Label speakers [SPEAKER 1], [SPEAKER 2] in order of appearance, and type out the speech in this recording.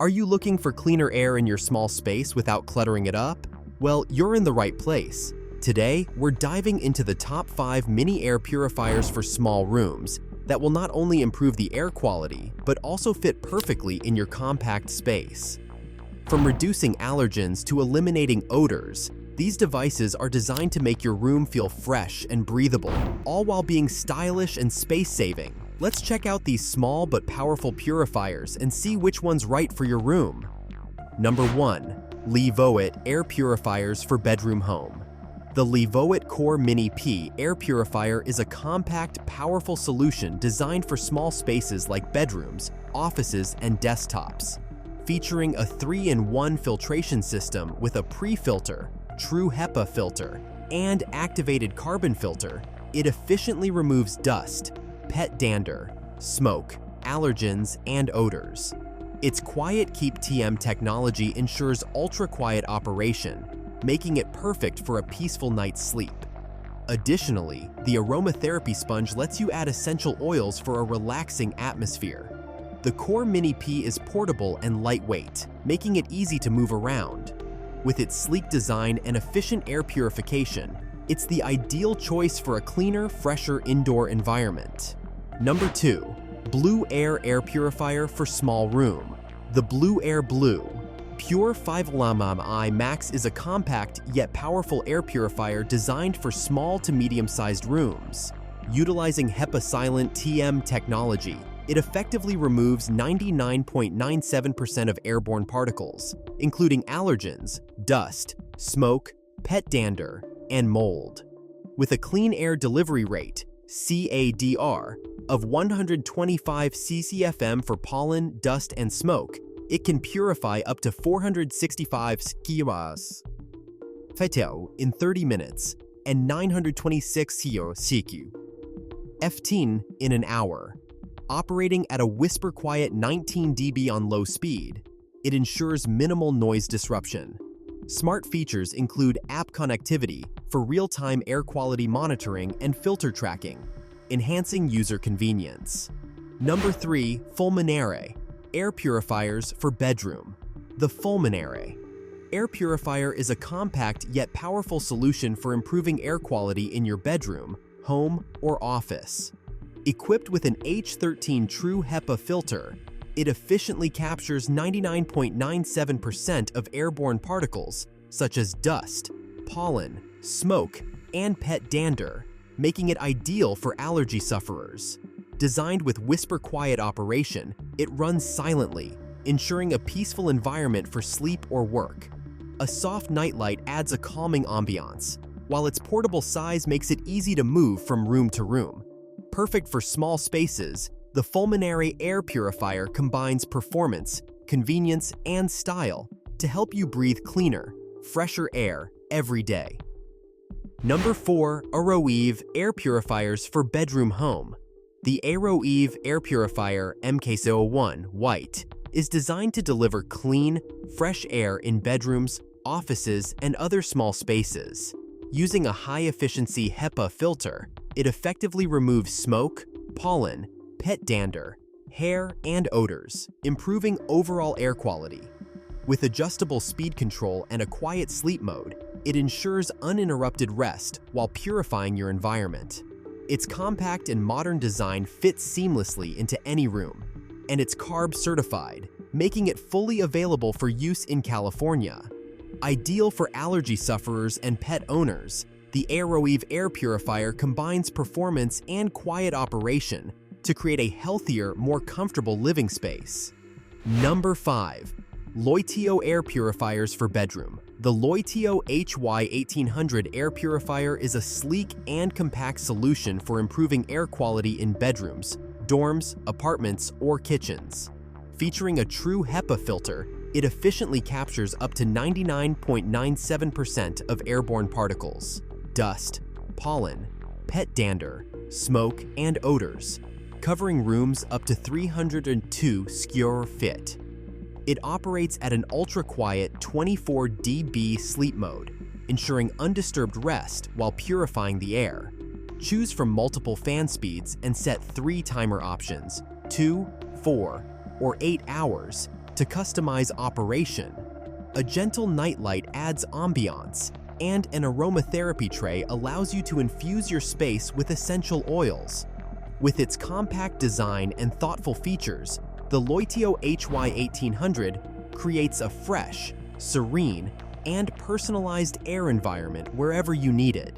[SPEAKER 1] Are you looking for cleaner air in your small space without cluttering it up? Well, you're in the right place. Today, we're diving into the top 5 mini air purifiers for small rooms that will not only improve the air quality, but also fit perfectly in your compact space. From reducing allergens to eliminating odors, these devices are designed to make your room feel fresh and breathable, all while being stylish and space-saving. Let's check out these small but powerful purifiers and see which one's right for your room. Number 1. LEVOIT Air Purifiers for Bedroom Home. The LEVOIT Core Mini P Air Purifier is a compact, powerful solution designed for small spaces like bedrooms, offices, and desktops. Featuring a 3-in-1 filtration system with a pre-filter, true HEPA filter, and activated carbon filter, it efficiently removes dust, pet dander, smoke, allergens, and odors. Its Quiet Keep TM technology ensures ultra-quiet operation, making it perfect for a peaceful night's sleep. Additionally, the aromatherapy sponge lets you add essential oils for a relaxing atmosphere. The Core Mini P is portable and lightweight, making it easy to move around. With its sleek design and efficient air purification, it's the ideal choice for a cleaner, fresher indoor environment. Number 2. Blueair Air Purifier for Small Room. The Blueair Blue Pure 5 Max is a compact yet powerful air purifier designed for small to medium-sized rooms. Utilizing HEPA-silent TM technology, it effectively removes 99.97% of airborne particles, including allergens, dust, smoke, pet dander, and mold. With a clean air delivery rate, CADR, of 125 ccfm for pollen, dust, and smoke, it can purify up to 465 cc's in 30 minutes and 926 ccf in an hour. Operating at a whisper-quiet 19 dB on low speed, it ensures minimal noise disruption. Smart features include app connectivity for real-time air quality monitoring and filter tracking, enhancing user convenience. Number 3. FULMINARE Air Purifiers for Bedroom. The FULMINARE Air Purifier is a compact yet powerful solution for improving air quality in your bedroom, home, or office. Equipped with an H13 True HEPA filter, it efficiently captures 99.97% of airborne particles, such as dust, pollen, smoke, and pet dander, making it ideal for allergy sufferers. Designed with whisper-quiet operation, it runs silently, ensuring a peaceful environment for sleep or work. A soft nightlight adds a calming ambiance, while its portable size makes it easy to move from room to room. Perfect for small spaces, the FULMINARE Air Purifier combines performance, convenience, and style to help you breathe cleaner, fresher air every day. Number 4. AROEVE Air Purifiers for Bedroom Home. The AROEVE Air Purifier MK01 White is designed to deliver clean, fresh air in bedrooms, offices, and other small spaces. Using a high-efficiency HEPA filter, it effectively removes smoke, pollen, pet dander, hair, and odors, improving overall air quality. With adjustable speed control and a quiet sleep mode, it ensures uninterrupted rest while purifying your environment. Its compact and modern design fits seamlessly into any room, and it's CARB certified, making it fully available for use in California. Ideal for allergy sufferers and pet owners, the AROEVE Air Purifier combines performance and quiet operation to create a healthier, more comfortable living space. Number 5. Loytio Air Purifiers for Bedroom. The Loytio HY1800 Air Purifier is a sleek and compact solution for improving air quality in bedrooms, dorms, apartments, or kitchens. Featuring a true HEPA filter, it efficiently captures up to 99.97% of airborne particles, dust, pollen, pet dander, smoke, and odors, covering rooms up to 302 square feet. It operates at an ultra-quiet 24 dB sleep mode, ensuring undisturbed rest while purifying the air. Choose from multiple fan speeds and set 3 timer options, 2, 4, or 8 hours, to customize operation. A gentle nightlight adds ambiance, and an aromatherapy tray allows you to infuse your space with essential oils. With its compact design and thoughtful features, the Loytio HY1800 creates a fresh, serene, and personalized air environment wherever you need it.